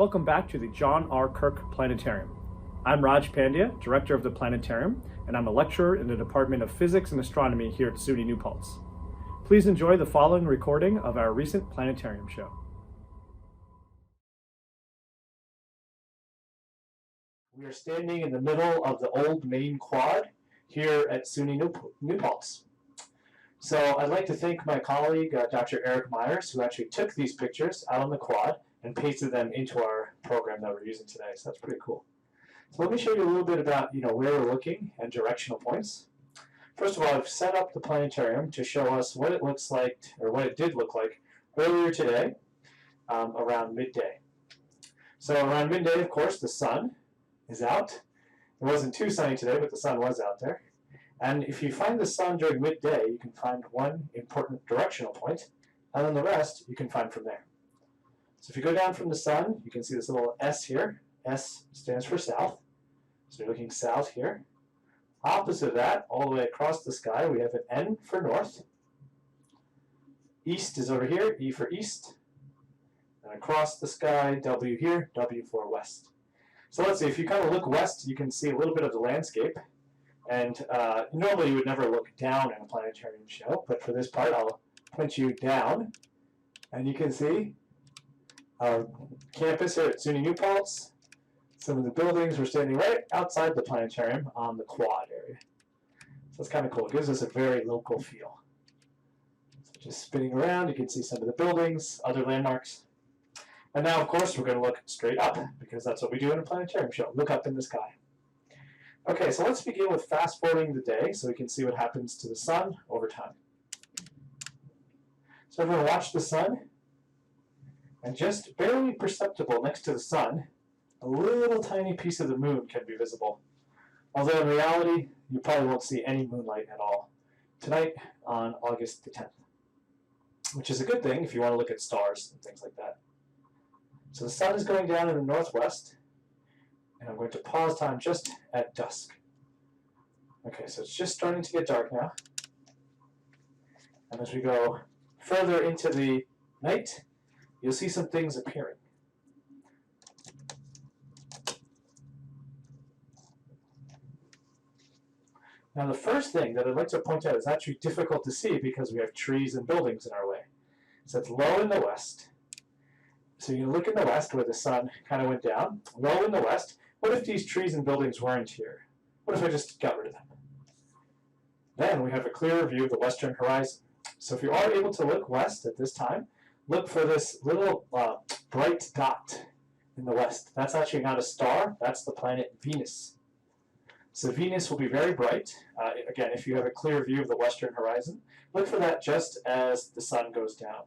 Welcome back to the John R. Kirk Planetarium. I'm Raj Pandya, Director of the Planetarium, and I'm a lecturer in the Department of Physics and Astronomy here at SUNY New Paltz. Please enjoy the following recording of our recent planetarium show. We are standing in the middle of the old main quad here at SUNY New Paltz. So I'd like to thank my colleague, Dr. Eric Myers, who actually took these pictures out on the quad and pasted them into our program that we're using today. So that's pretty cool. So let me show you a little bit about where we're looking and directional points. First of all, I've set up the planetarium to show us what it looks like, or what it did look like earlier today around midday. So around midday, of course, the sun is out. It wasn't too sunny today, but the sun was out there. And if you find the sun during midday, you can find one important directional point, and then the rest you can find from there. So if you go down from the sun, you can see this little S here. S stands for south. So you're looking south here. Opposite of that, all the way across the sky, we have an N for north. East is over here, E for east. And across the sky, W here, W for west. So let's see, if you kind of look west, you can see a little bit of the landscape. And normally you would never look down in a planetarium show, but for this part, I'll point you down. And you can see our campus here at SUNY New Paltz. Some of the buildings, we're standing right outside the planetarium on the quad area. So it's kind of cool. It gives us a very local feel. So just spinning around, you can see some of the buildings, other landmarks. And now, of course, we're going to look straight up, because that's what we do in a planetarium show, look up in the sky. Okay, so let's begin with fast-forwarding the day so we can see what happens to the sun over time. So everyone watch the sun. And just barely perceptible next to the sun, a little tiny piece of the moon can be visible. Although in reality, you probably won't see any moonlight at all tonight on August the 10th, which is a good thing if you want to look at stars and things like that. So the sun is going down in the northwest, and I'm going to pause time just at dusk. Okay, so it's just starting to get dark now. And as we go further into the night, you'll see some things appearing. Now the first thing that I'd like to point out is actually difficult to see because we have trees and buildings in our way. So it's low in the west. So you can look in the west where the sun kind of went down. Low in the west. What if these trees and buildings weren't here? What if I just got rid of them? Then we have a clearer view of the western horizon. So if you are able to look west at this time, look for this little bright dot in the west. That's actually not a star, that's the planet Venus. So Venus will be very bright. Again, if you have a clear view of the western horizon, look for that just as the sun goes down.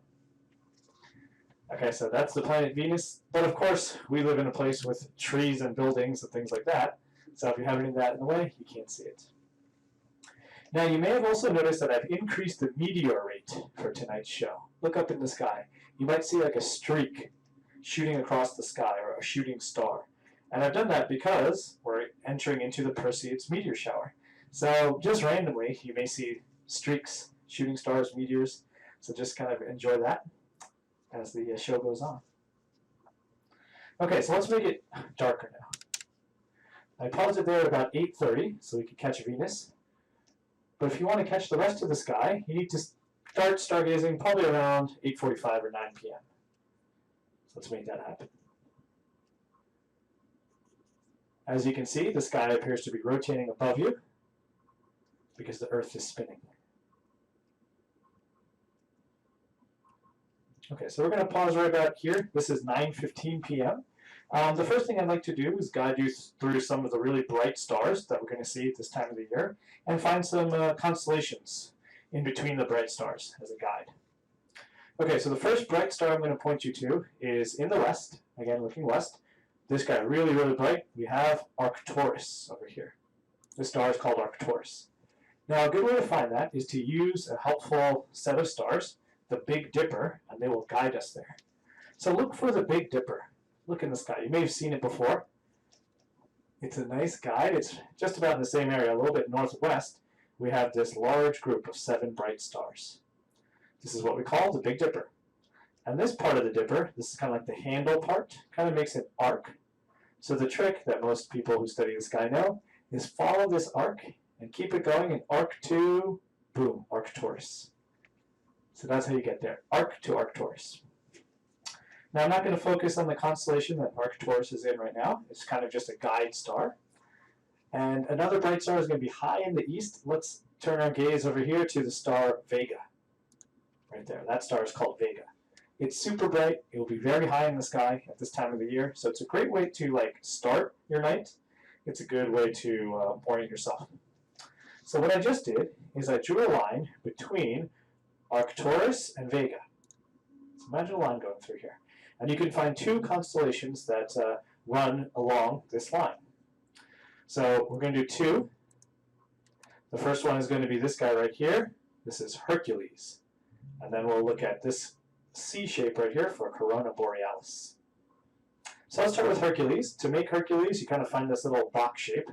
Okay, so that's the planet Venus. But of course, we live in a place with trees and buildings and things like that. So if you have any of that in the way, you can't see it. Now, you may have also noticed that I've increased the meteor rate for tonight's show. Look up in the sky. You might see like a streak shooting across the sky, or a shooting star. And I've done that because we're entering into the Perseid Meteor Shower. So just randomly, you may see streaks, shooting stars, meteors. So just kind of enjoy that as the show goes on. Okay, so let's make it darker now. I paused it there at about 8:30 so we could catch Venus. But if you want to catch the rest of the sky, you need to start stargazing probably around 8:45 or 9 p.m. So let's make that happen. As you can see, the sky appears to be rotating above you because the Earth is spinning. Okay, so we're going to pause right about here. This is 9:15 p.m. The first thing I'd like to do is guide you through some of the really bright stars that we're going to see at this time of the year and find some constellations in between the bright stars as a guide. Okay, so the first bright star I'm going to point you to is in the west. Again, looking west. This guy, really, really bright. We have Arcturus over here. This star is called Arcturus. Now, a good way to find that is to use a helpful set of stars, the Big Dipper, and they will guide us there. So look for the Big Dipper. Look in the sky. You may have seen it before. It's a nice guide. It's just about in the same area, a little bit northwest. We have this large group of 7 bright stars. This is what we call the Big Dipper. And this part of the dipper, this is kind of like the handle part, kind of makes an arc. So the trick that most people who study the sky know is follow this arc and keep it going, and arc to, boom, Arcturus. So that's how you get there, arc to Arcturus. Now I'm not going to focus on the constellation that Arcturus is in right now. It's kind of just a guide star. And another bright star is going to be high in the east. Let's turn our gaze over here to the star Vega. Right there, that star is called Vega. It's super bright. It will be very high in the sky at this time of the year. So it's a great way to start your night. It's a good way to orient yourself. So what I just did is I drew a line between Arcturus and Vega. So imagine a line going through here. And you can find two constellations that run along this line. So we're going to do two. The first one is going to be this guy right here. This is Hercules. And then we'll look at this C shape right here for Corona Borealis. So let's start with Hercules. To make Hercules, you kind of find this little box shape.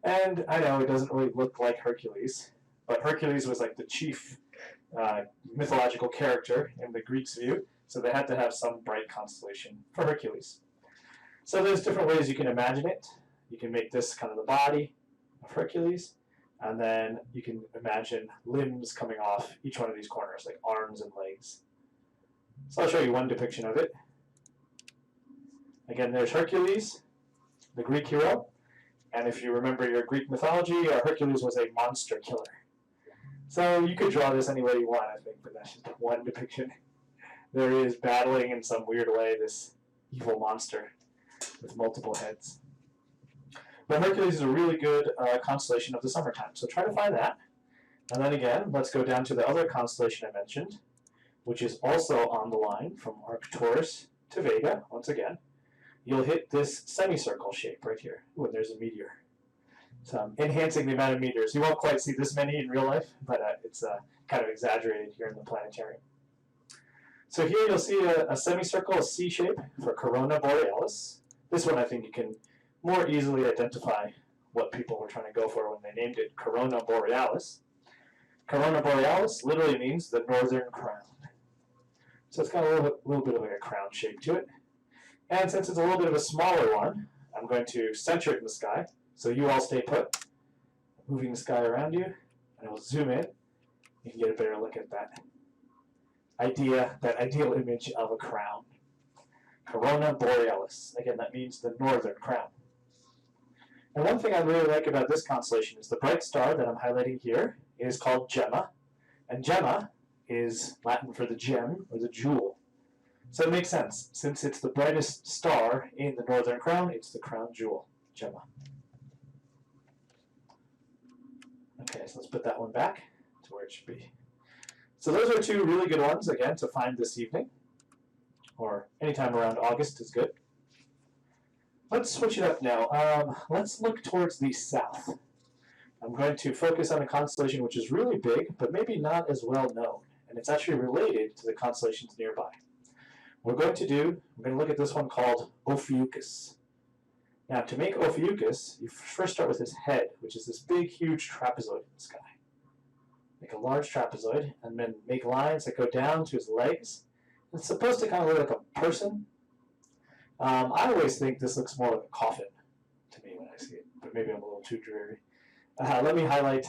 And I know it doesn't really look like Hercules, but Hercules was like the chief mythological character in the Greeks' view, so they had to have some bright constellation for Hercules. So there's different ways you can imagine it. You can make this kind of the body of Hercules, and then you can imagine limbs coming off each one of these corners, like arms and legs. So I'll show you one depiction of it. Again, there's Hercules, the Greek hero. And if you remember your Greek mythology, Hercules was a monster killer. So you could draw this any way you want, I think, but that's just one depiction. There is battling in some weird way this evil monster with multiple heads. But Hercules is a really good constellation of the summertime, so try to find that. And then again, let's go down to the other constellation I mentioned, which is also on the line from Arcturus to Vega, once again. You'll hit this semicircle shape right here. Ooh, and there's a meteor. So I'm enhancing the amount of meteors. You won't quite see this many in real life, but it's kind of exaggerated here in the planetarium. So here you'll see a semicircle, a C shape for Corona Borealis. This one I think you can more easily identify what people were trying to go for when they named it Corona Borealis. Corona Borealis literally means the northern crown. So it's got a little bit of like a crown shape to it. And since it's a little bit of a smaller one, I'm going to center it in the sky. So you all stay put, moving the sky around you, and I'll zoom in. You can get a better look at that ideal image of a crown. Corona Borealis. Again, that means the northern crown. And one thing I really like about this constellation is the bright star that I'm highlighting here is called Gemma. And Gemma is Latin for the gem or the jewel. So it makes sense. Since it's the brightest star in the northern crown, it's the crown jewel, Gemma. Okay, so let's put that one back to where it should be. So those are two really good ones, again, to find this evening, or anytime around August is good. Let's switch it up now. Let's look towards the south. I'm going to focus on a constellation which is really big, but maybe not as well known, and it's actually related to the constellations nearby. We're going to look at this one called Ophiuchus. Now, to make Ophiuchus, you first start with his head, which is this big, huge trapezoid in the sky. Make a large trapezoid, and then make lines that go down to his legs. It's supposed to kind of look like a person. I always think this looks more like a coffin to me when I see it, but maybe I'm a little too dreary. Let me highlight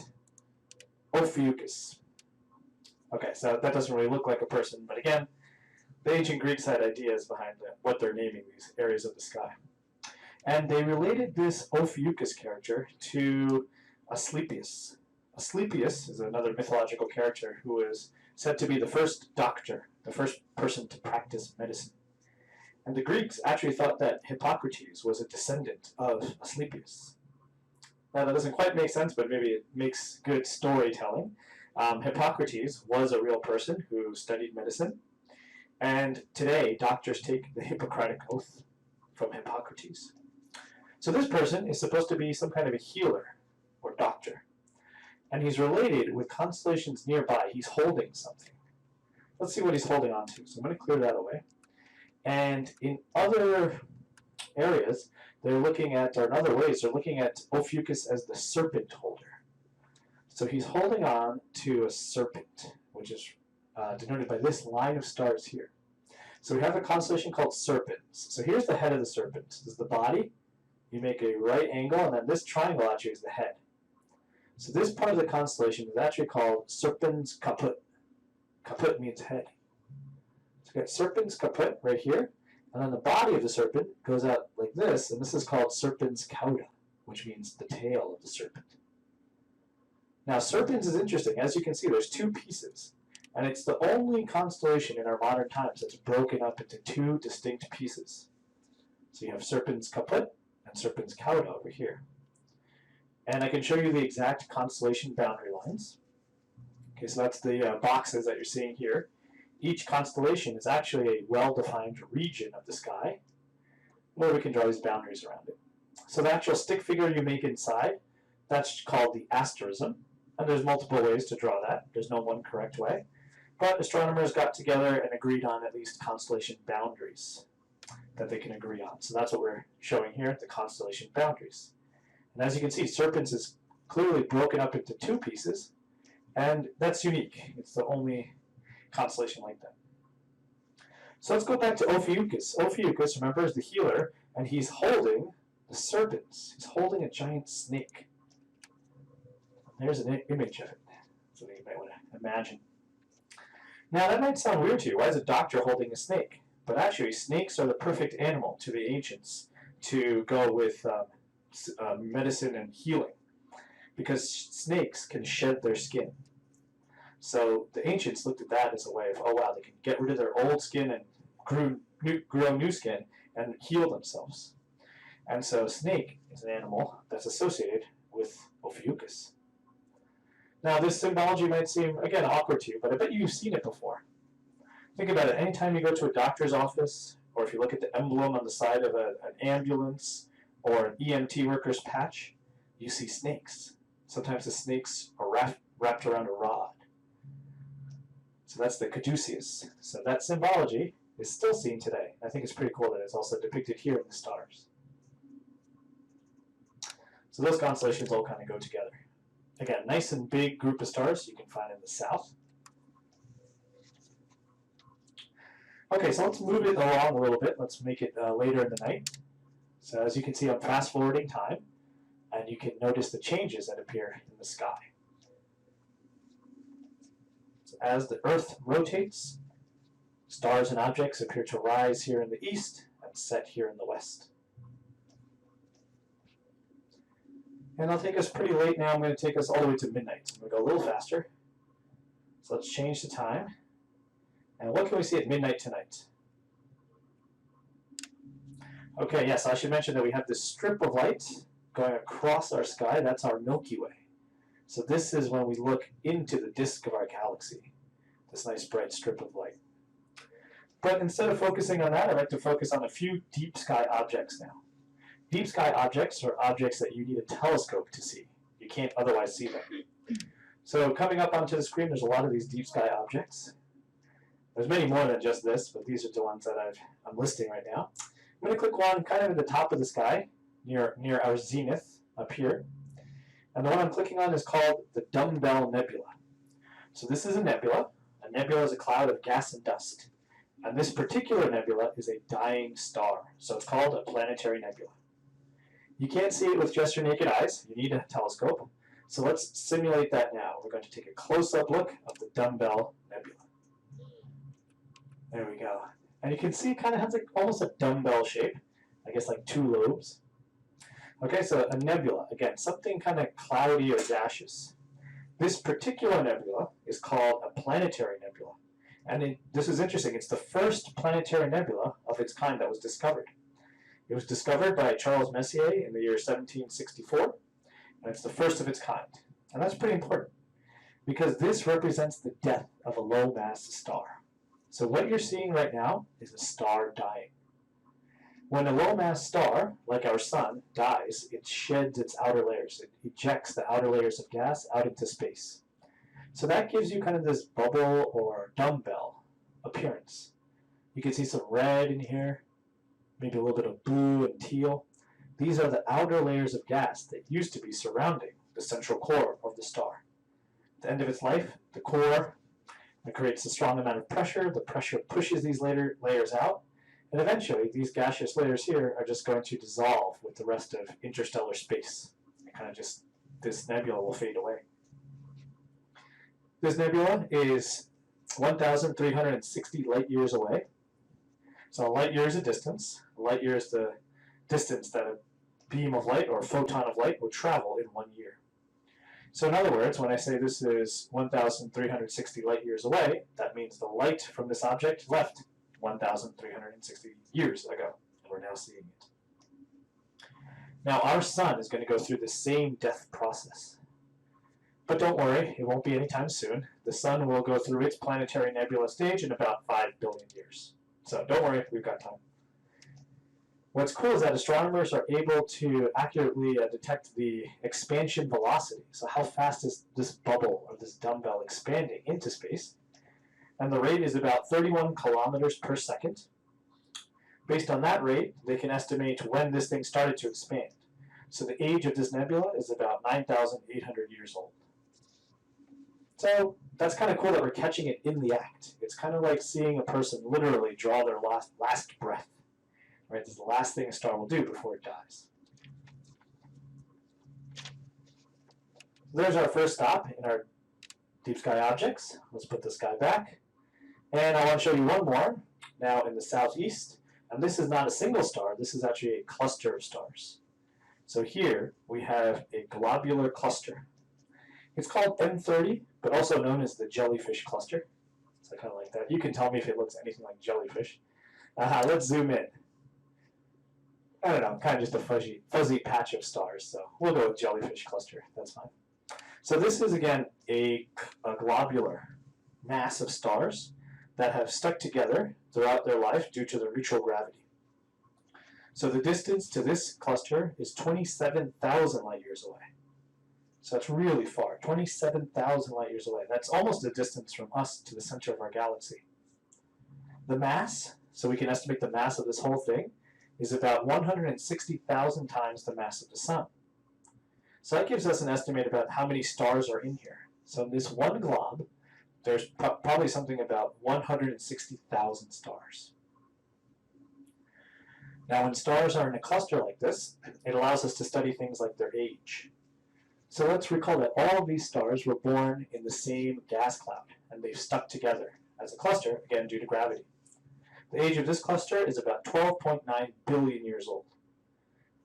Ophiuchus. Okay, so that doesn't really look like a person, but again, the ancient Greeks had ideas behind what they're naming these areas of the sky. And they related this Ophiuchus character to Asclepius. Asclepius is another mythological character who is said to be the first doctor, the first person to practice medicine. And the Greeks actually thought that Hippocrates was a descendant of Asclepius. Now that doesn't quite make sense, but maybe it makes good storytelling. Hippocrates was a real person who studied medicine. And today, doctors take the Hippocratic Oath from Hippocrates. So this person is supposed to be some kind of a healer or doctor. And he's related with constellations nearby. He's holding something. Let's see what he's holding on to. So I'm going to clear that away. And in other areas, they're looking at, or in other ways, they're looking at Ophiuchus as the serpent holder. So he's holding on to a serpent, which is denoted by this line of stars here. So we have a constellation called Serpens. So here's the head of the serpent. This is the body. You make a right angle, and then this triangle actually is the head. So this part of the constellation is actually called Serpens caput. Caput means head. So we got Serpens caput right here, and then the body of the serpent goes out like this, and this is called Serpens cauda, which means the tail of the serpent. Now Serpens is interesting. As you can see, there's two pieces, and it's the only constellation in our modern times that's broken up into two distinct pieces. So you have Serpens caput and Serpens cauda over here. And I can show you the exact constellation boundary lines. Okay, so that's the boxes that you're seeing here. Each constellation is actually a well-defined region of the sky, where we can draw these boundaries around it. So the actual stick figure you make inside, that's called the asterism. And there's multiple ways to draw that. There's no one correct way. But astronomers got together and agreed on at least constellation boundaries that they can agree on. So that's what we're showing here, the constellation boundaries. And as you can see, Serpens is clearly broken up into two pieces, and that's unique. It's the only constellation like that. So let's go back to Ophiuchus. Ophiuchus, remember, is the healer, and he's holding the Serpens. He's holding a giant snake. There's an image of it, so you might want to imagine. Now that might sound weird to you. Why is a doctor holding a snake? But actually, snakes are the perfect animal to the ancients to go with medicine and healing, because snakes can shed their skin. So the ancients looked at that as a way of, oh wow, they can get rid of their old skin and grow new skin and heal themselves. And so a snake is an animal that's associated with Ophiuchus. Now this symbology might seem, again, awkward to you, but I bet you've seen it before. Think about it. Anytime you go to a doctor's office, or if you look at the emblem on the side of an ambulance or an EMT worker's patch, you see snakes. Sometimes the snakes are wrapped around a rod. So that's the caduceus. So that symbology is still seen today. I think it's pretty cool that it's also depicted here in the stars. So those constellations all kind of go together. Again, nice and big group of stars you can find in the south. Okay, so let's move it along a little bit. Let's make it later in the night. So as you can see, I'm fast forwarding time, and you can notice the changes that appear in the sky. So as the Earth rotates, stars and objects appear to rise here in the east and set here in the west. And I'll take us pretty late now. I'm going to take us all the way to midnight. I'm going to go a little faster. So let's change the time. And what can we see at midnight tonight? Okay, yes, I should mention that we have this strip of light going across our sky. That's our Milky Way. So this is when we look into the disk of our galaxy, this nice bright strip of light. But instead of focusing on that, I'd like to focus on a few deep sky objects now. Deep sky objects are objects that you need a telescope to see. You can't otherwise see them. So coming up onto the screen, there's a lot of these deep sky objects. There's many more than just this, but these are the ones that I'm listing right now. I'm going to click one kind of at the top of the sky, near our zenith up here. And the one I'm clicking on is called the Dumbbell Nebula. So this is a nebula. A nebula is a cloud of gas and dust. And this particular nebula is a dying star. So it's called a planetary nebula. You can't see it with just your naked eyes. You need a telescope. So let's simulate that now. We're going to take a close-up look of the Dumbbell Nebula. There we go. And you can see it kind of has like almost a dumbbell shape. I guess like two lobes. Okay, so a nebula. Again, something kind of cloudy or gaseous. This particular nebula is called a planetary nebula. And this is interesting. It's the first planetary nebula of its kind that was discovered. It was discovered by Charles Messier in the year 1764, and it's the first of its kind. And that's pretty important, because this represents the death of a low-mass star. So what you're seeing right now is a star dying. When a low-mass star, like our sun, dies, it sheds its outer layers. It ejects the outer layers of gas out into space. So that gives you kind of this bubble or dumbbell appearance. You can see some red in here, maybe a little bit of blue and teal. These are the outer layers of gas that used to be surrounding the central core of the star. At the end of its life, the core It creates a strong amount of pressure. The pressure pushes these layers out, and eventually these gaseous layers here are just going to dissolve with the rest of interstellar space. And kind of just, this nebula will fade away. This nebula is 1,360 light years away. So a light year is a distance. A light year is the distance that a beam of light or a photon of light would travel in 1 year. So in other words, when I say this is 1,360 light years away, that means the light from this object left 1,360 years ago, and we're now seeing it. Now our sun is going to go through the same death process. But don't worry, it won't be anytime soon. The sun will go through its planetary nebula stage in about 5 billion years. So don't worry, we've got time. What's cool is that astronomers are able to accurately detect the expansion velocity. So how fast is this bubble or this dumbbell expanding into space? And the rate is about 31 kilometers per second. Based on that rate, they can estimate when this thing started to expand. So the age of this nebula is about 9,800 years old. So that's kind of cool that we're catching it in the act. It's kind of like seeing a person literally draw their last breath. Right? This is the last thing a star will do before it dies. There's our first stop in our deep sky objects. Let's put this guy back. And I want to show you one more, now in the southeast. And this is not a single star, this is actually a cluster of stars. So here we have a globular cluster. It's called M30, but also known as the Jellyfish Cluster. So I kind of like that. You can tell me if it looks anything like jellyfish. Let's zoom in. I don't know, kind of just a fuzzy patch of stars, so we'll go with Jellyfish Cluster, that's fine. So this is, again, a globular mass of stars that have stuck together throughout their life due to their mutual gravity. So the distance to this cluster is 27,000 light years away. So that's really far, 27,000 light years away. That's almost the distance from us to the center of our galaxy. The mass, so we can estimate the mass of this whole thing, is about 160,000 times the mass of the sun. So that gives us an estimate about how many stars are in here. So in this one glob, there's probably something about 160,000 stars. Now when stars are in a cluster like this, it allows us to study things like their age. So let's recall that all of these stars were born in the same gas cloud, and they've stuck together as a cluster, again due to gravity. The age of this cluster is about 12.9 billion years old.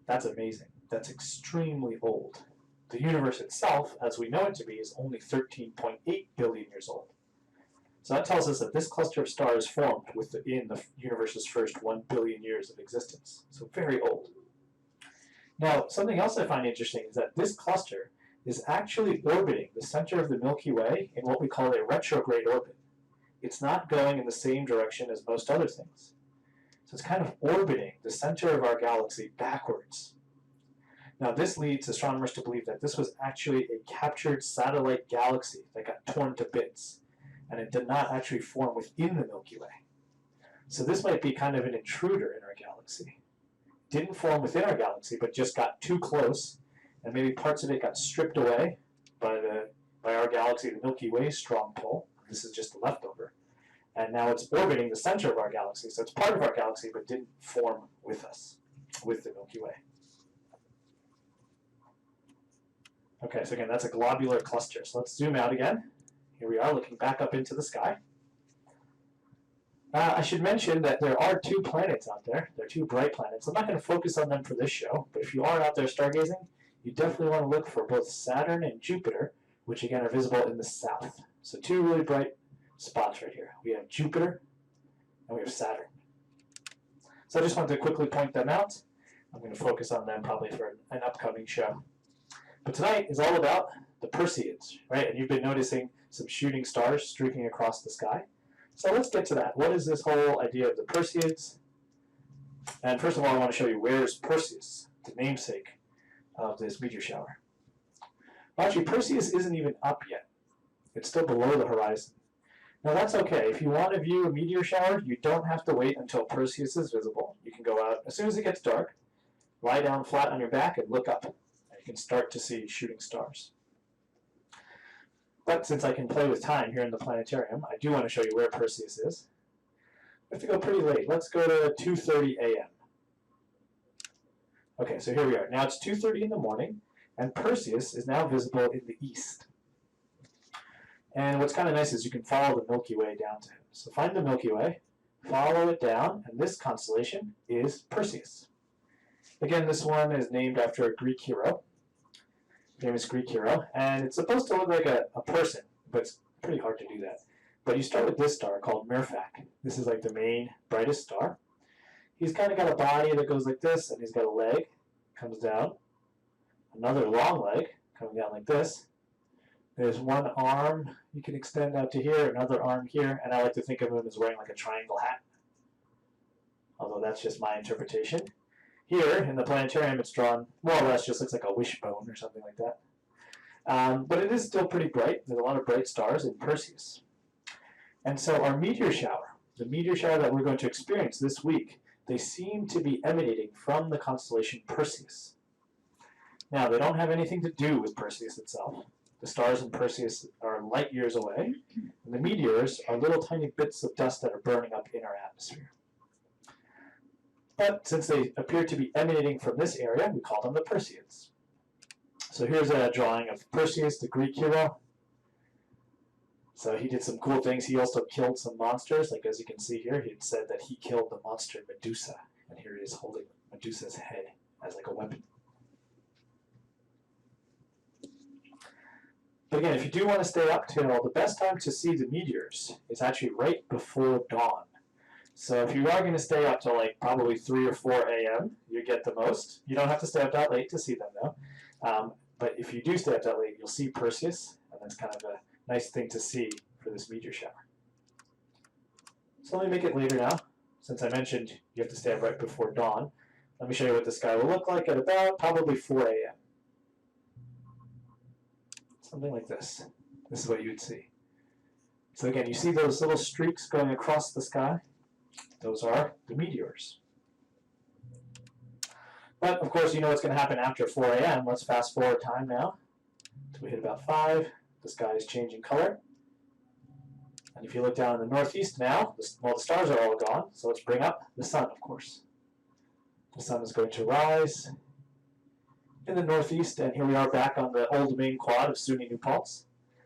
That's amazing. That's extremely old. The universe itself, as we know it to be, is only 13.8 billion years old. So that tells us that this cluster of stars formed within the universe's first 1 billion years of existence. So very old. Now, something else I find interesting is that this cluster is actually orbiting the center of the Milky Way in what we call a retrograde orbit. It's not going in the same direction as most other things. So it's kind of orbiting the center of our galaxy backwards. Now this leads astronomers to believe that this was actually a captured satellite galaxy that got torn to bits, and it did not actually form within the Milky Way. So this might be kind of an intruder in our galaxy. It didn't form within our galaxy, but just got too close, and maybe parts of it got stripped away by our galaxy, the Milky Way's strong pull. This is just the leftover. And now it's orbiting the center of our galaxy. So it's part of our galaxy, but didn't form with us, with the Milky Way. Okay, so again, that's a globular cluster. So let's zoom out again. Here we are looking back up into the sky. I should mention that there are 2 planets out there. There are 2 bright planets. I'm not going to focus on them for this show, but if you are out there stargazing, you definitely want to look for both Saturn and Jupiter, which again are visible in the south. So 2 really bright spots right here. We have Jupiter and we have Saturn. So I just wanted to quickly point them out. I'm going to focus on them probably for an upcoming show. But tonight is all about the Perseids, right? And you've been noticing some shooting stars streaking across the sky. So let's get to that. What is this whole idea of the Perseids? And first of all, I want to show you where's Perseus, the namesake of this meteor shower. Well, actually, Perseus isn't even up yet. It's still below the horizon. Now that's okay. If you want to view a meteor shower, you don't have to wait until Perseus is visible. You can go out as soon as it gets dark, lie down flat on your back, and look up. And you can start to see shooting stars. But since I can play with time here in the planetarium, I do want to show you where Perseus is. We have to go pretty late. Let's go to 2:30 a.m. Okay, so here we are. Now it's 2:30 in the morning, and Perseus is now visible in the east. And what's kind of nice is you can follow the Milky Way down to him. So find the Milky Way, follow it down, and this constellation is Perseus. Again, this one is named after a Greek hero, famous Greek hero, and it's supposed to look like a person, but it's pretty hard to do that. But you start with this star called Merfak. This is like the main, brightest star. He's kind of got a body that goes like this, and he's got a leg, comes down, another long leg coming down like this. There's one arm you can extend out to here, another arm here, and I like to think of him as wearing like a triangle hat, although that's just my interpretation. Here in the planetarium, it's drawn more or less just looks like a wishbone or something like that. But it is still pretty bright. There's a lot of bright stars in Perseus. And so our meteor shower, the meteor shower that we're going to experience this week, they seem to be emanating from the constellation Perseus. Now, they don't have anything to do with Perseus itself. The stars in Perseus are light years away, and the meteors are little tiny bits of dust that are burning up in our atmosphere. But since they appear to be emanating from this area, we call them the Perseids. So here's a drawing of Perseus, the Greek hero. So he did some cool things. He also killed some monsters. Like as you can see here, he had said that he killed the monster Medusa. And here he is holding Medusa's head as like a weapon. But again, if you do want to stay up till, the best time to see the meteors is actually right before dawn. So if you are going to stay up till like probably 3 or 4 a.m., you get the most. You don't have to stay up that late to see them though. But if you do stay up that late, you'll see Perseus, and that's kind of a nice thing to see for this meteor shower. So let me make it later now. Since I mentioned you have to stay up right before dawn, let me show you what the sky will look like at about probably 4 a.m. Something like this. This is what you would see. So again, you see those little streaks going across the sky? Those are the meteors. But of course, you know what's going to happen after 4 a.m. Let's fast forward time now. So we hit about 5. The sky is changing color. And if you look down in the northeast now, well, the stars are all gone, so let's bring up the sun, of course. The sun is going to rise in the northeast, and here we are back on the old main quad of SUNY New Paltz.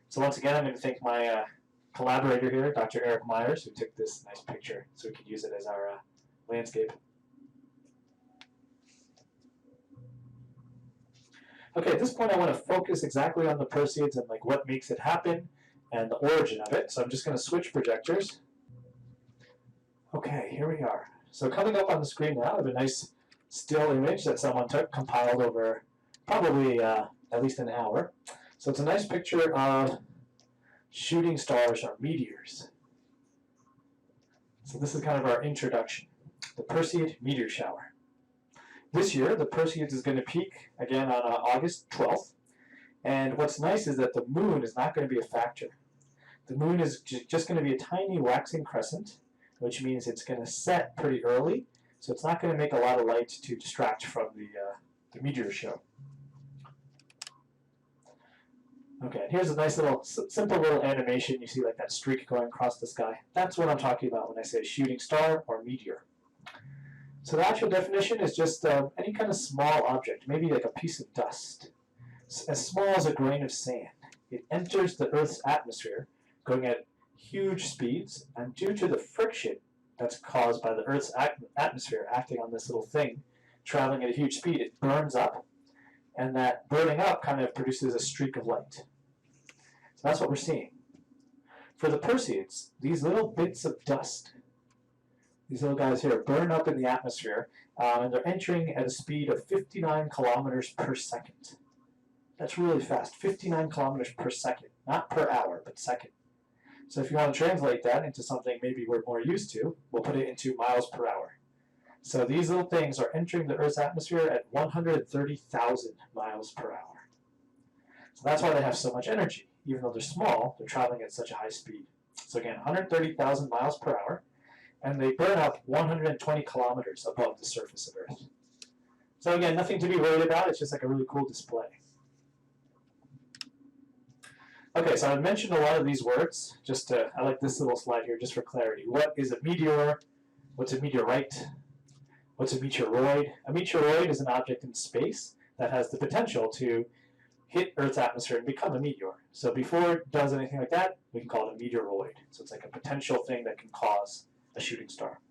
So once again, I'm going to thank my collaborator here, Dr. Eric Myers, who took this nice picture so we could use it as our landscape. Okay, at this point I want to focus exactly on the Perseids and like what makes it happen and the origin of it. So I'm just going to switch projectors. Okay, here we are. So coming up on the screen now, I have a nice still image that someone took, compiled over probably at least an hour. So it's a nice picture of shooting stars or meteors. So this is kind of our introduction, the Perseid Meteor Shower. This year, the Perseids is going to peak again on August 12th. And what's nice is that the moon is not going to be a factor. The moon is just going to be a tiny waxing crescent, which means it's going to set pretty early. So it's not going to make a lot of light to distract from the meteor show. Okay, and here's a nice little, simple little animation. You see like that streak going across the sky. That's what I'm talking about when I say shooting star or meteor. So the actual definition is just any kind of small object, maybe like a piece of dust, as small as a grain of sand. It enters the Earth's atmosphere, going at huge speeds, and due to the friction that's caused by the Earth's atmosphere acting on this little thing, traveling at a huge speed, it burns up, and that burning up kind of produces a streak of light. So that's what we're seeing. For the Perseids, these little bits of dust, these little guys here, burn up in the atmosphere, and they're entering at a speed of 59 kilometers per second. That's really fast, 59 kilometers per second, not per hour, but second. So if you want to translate that into something maybe we're more used to, we'll put it into miles per hour. So these little things are entering the Earth's atmosphere at 130,000 miles per hour. So that's why they have so much energy. Even though they're small, they're traveling at such a high speed. So again, 130,000 miles per hour, and they burn up 120 kilometers above the surface of Earth. So again, nothing to be worried about. It's just like a really cool display. Okay, so I mentioned a lot of these words. I like this little slide here just for clarity. What is a meteor? What's a meteorite? What's a meteoroid? A meteoroid is an object in space that has the potential to hit Earth's atmosphere and become a meteor. So before it does anything like that, we can call it a meteoroid. So it's like a potential thing that can cause a shooting star.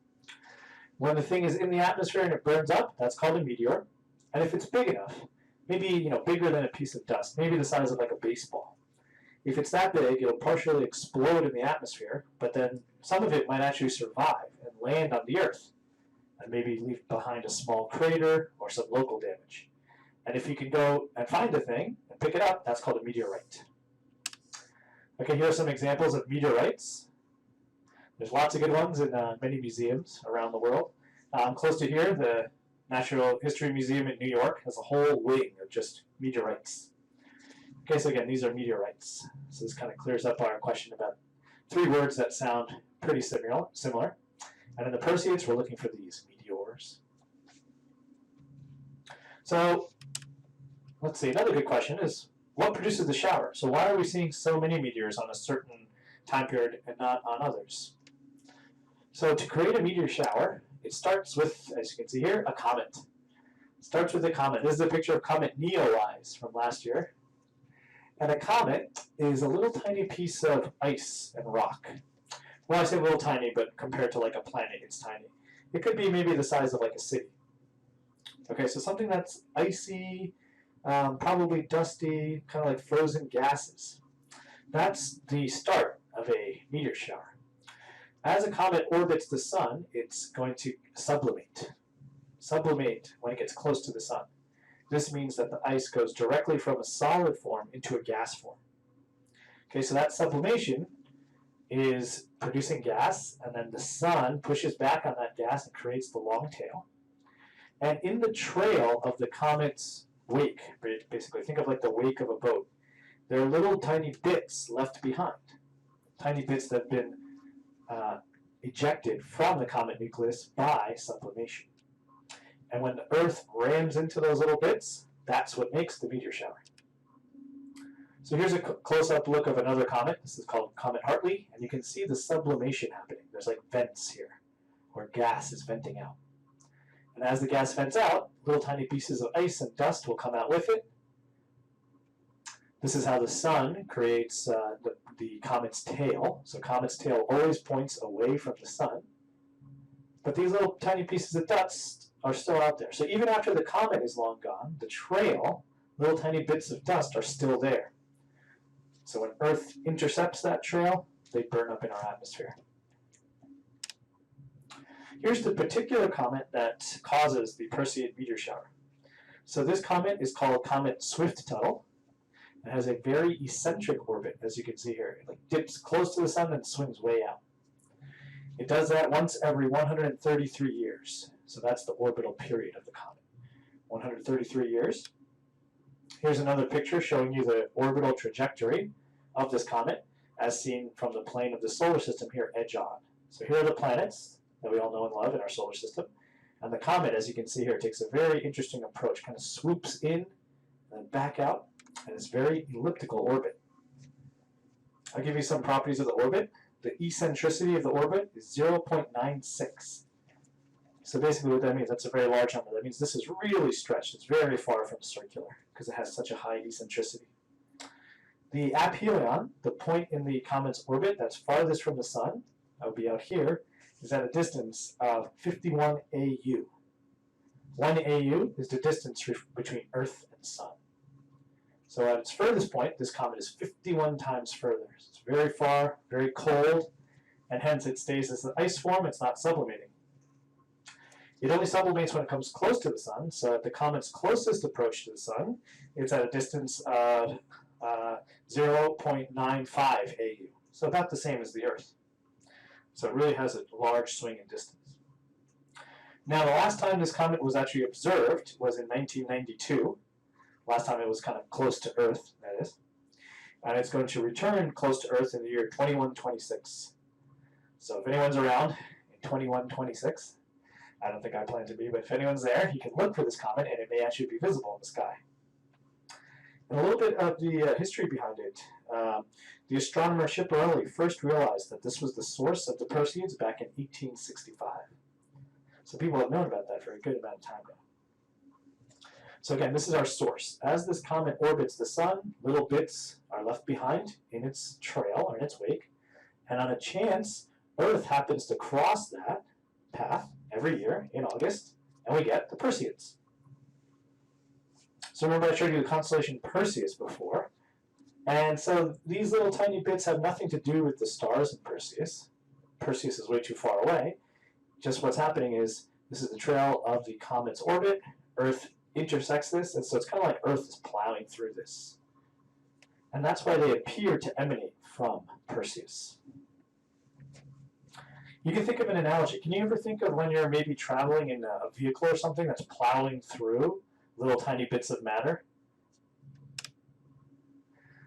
When the thing is in the atmosphere and it burns up, that's called a meteor. And if it's big enough, maybe bigger than a piece of dust, maybe the size of like a baseball. If it's that big, it'll partially explode in the atmosphere, but then some of it might actually survive and land on the Earth, and maybe leave behind a small crater or some local damage. And if you can go and find the thing and pick it up, that's called a meteorite. Okay, here are some examples of meteorites. There's lots of good ones in many museums around the world. Close to here, the Natural History Museum in New York has a whole wing of just meteorites. Okay, so again, these are meteorites. So this kind of clears up our question about three words that sound pretty similar. And in the Perseids, we're looking for these meteors. So let's see, another good question is, what produces the shower? So why are we seeing so many meteors on a certain time period and not on others? So to create a meteor shower, it starts with, as you can see here, a comet. It starts with a comet. This is a picture of Comet Neowise from last year. And a comet is a little tiny piece of ice and rock. Well, I say little tiny, but compared to like a planet, it's tiny. It could be maybe the size of like a city. Okay, so something that's icy, probably dusty, kind of like frozen gases. That's the start of a meteor shower. As a comet orbits the sun, it's going to sublimate. Sublimate when it gets close to the sun. This means that the ice goes directly from a solid form into a gas form. Okay, so that sublimation is producing gas, and then the sun pushes back on that gas and creates the long tail. And in the trail of the comet's wake, basically, think of like the wake of a boat, there are little tiny bits left behind, tiny bits that have been ejected from the comet nucleus by sublimation. And when the Earth rams into those little bits, that's what makes the meteor shower. So here's a close-up look of another comet. This is called Comet Hartley, and you can see the sublimation happening. There's like vents here, where gas is venting out. And as the gas vents out, little tiny pieces of ice and dust will come out with it. This is how the sun creates the comet's tail. So comet's tail always points away from the sun. But these little tiny pieces of dust are still out there. So even after the comet is long gone, the trail, little tiny bits of dust are still there. So when Earth intercepts that trail, they burn up in our atmosphere. Here's the particular comet that causes the Perseid Meteor Shower. So this comet is called Comet Swift-Tuttle. It has a very eccentric orbit, as you can see here. It like dips close to the sun and swings way out. It does that once every 133 years. So that's the orbital period of the comet. 133 years. Here's another picture showing you the orbital trajectory of this comet as seen from the plane of the solar system here, edge on. So here are the planets that we all know and love in our solar system. And the comet, as you can see here, takes a very interesting approach, kind of swoops in and back out, and it's very elliptical orbit. I'll give you some properties of the orbit. The eccentricity of the orbit is 0.96. So basically what that means, that's a very large number. That means this is really stretched. It's very far from circular because it has such a high eccentricity. The aphelion, the point in the comet's orbit that's farthest from the sun, that would be out here, is at a distance of 51 AU. 1 AU is the distance between Earth and sun. So at its furthest point, this comet is 51 times further. So it's very far, very cold, and hence it stays as an ice form. It's not sublimating. It only sublimates when it comes close to the sun. So at the comet's closest approach to the sun, it's at a distance of 0.95 AU. So about the same as the Earth. So it really has a large swing in distance. Now the last time this comet was actually observed was in 1992. Last time it was kind of close to Earth, that is. And it's going to return close to Earth in the year 2126. So if anyone's around in 2126, I don't think I plan to be, but if anyone's there, you can look for this comet and it may actually be visible in the sky. And a little bit of the history behind it. The astronomer Schiaparelli first realized that this was the source of the Perseids back in 1865. So people have known about that for a good amount of time now. So again, this is our source. As this comet orbits the sun, little bits are left behind in its trail or in its wake. And on a chance, Earth happens to cross that path every year in August, and we get the Perseids. So remember I showed you the constellation Perseus before. And so these little tiny bits have nothing to do with the stars in Perseus. Perseus is way too far away. Just what's happening is this is the trail of the comet's orbit. Earth intersects this, and so it's kind of like Earth is plowing through this. And that's why they appear to emanate from Perseus. You can think of an analogy. Can you ever think of when you're maybe traveling in a vehicle or something that's plowing through little tiny bits of matter?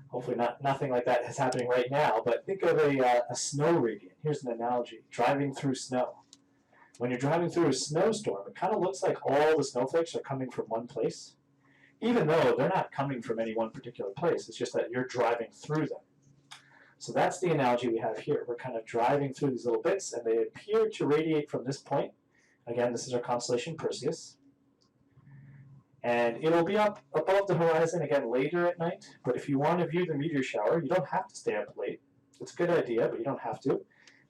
Hopefully nothing like that is happening right now, but think of a snow radiant. Here's an analogy, driving through snow. When you're driving through a snowstorm, it kind of looks like all the snowflakes are coming from one place, even though they're not coming from any one particular place. It's just that you're driving through them. So that's the analogy we have here. We're kind of driving through these little bits, and they appear to radiate from this point. Again, this is our constellation Perseus. And it'll be up above the horizon again later at night. But if you want to view the meteor shower, you don't have to stay up late. It's a good idea, but you don't have to.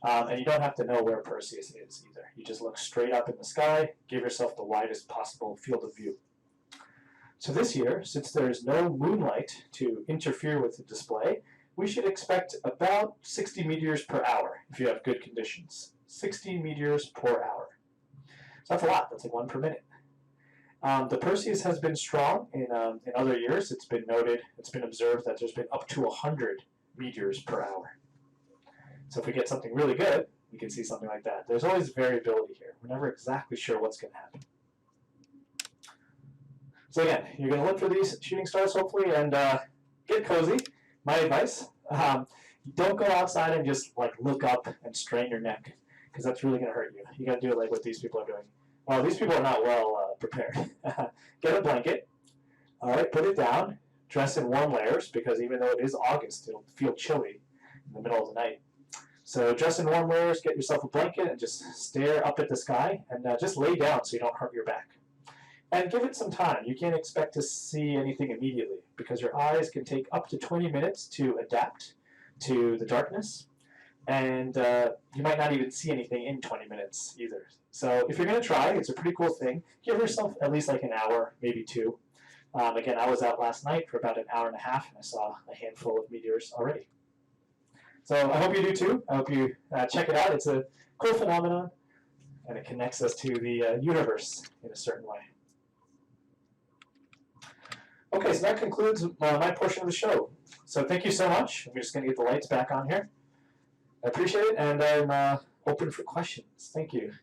And you don't have to know where Perseus is either. You just look straight up in the sky, give yourself the widest possible field of view. So this year, since there is no moonlight to interfere with the display, we should expect about 60 meteors per hour if you have good conditions. 60 meteors per hour. So that's a lot. That's like 1 per minute. The Perseus has been strong in other years. It's been noted, it's been observed that there's been up to 100 meteors per hour. So if we get something really good, we can see something like that. There's always variability here. We're never exactly sure what's going to happen. So again, you're going to look for these shooting stars, hopefully, and get cozy. My advice, don't go outside and just like look up and strain your neck, because that's really going to hurt you. You got to do it like what these people are doing. Well, these people are not well prepared. Get a blanket. All right, put it down. Dress in warm layers, because even though it is August, it'll feel chilly in the middle of the night. So dress in warm layers, get yourself a blanket, and just stare up at the sky, and just lay down so you don't hurt your back. And give it some time. You can't expect to see anything immediately, because your eyes can take up to 20 minutes to adapt to the darkness, and you might not even see anything in 20 minutes either. So if you're going to try, it's a pretty cool thing. Give yourself at least like an hour, maybe 2. Again, I was out last night for about an hour and a half, and I saw a handful of meteors already. So I hope you do too. I hope you check it out. It's a cool phenomenon, and it connects us to the universe in a certain way. Okay, so that concludes my portion of the show. So thank you so much. I'm just going to get the lights back on here. I appreciate it, and I'm open for questions. Thank you.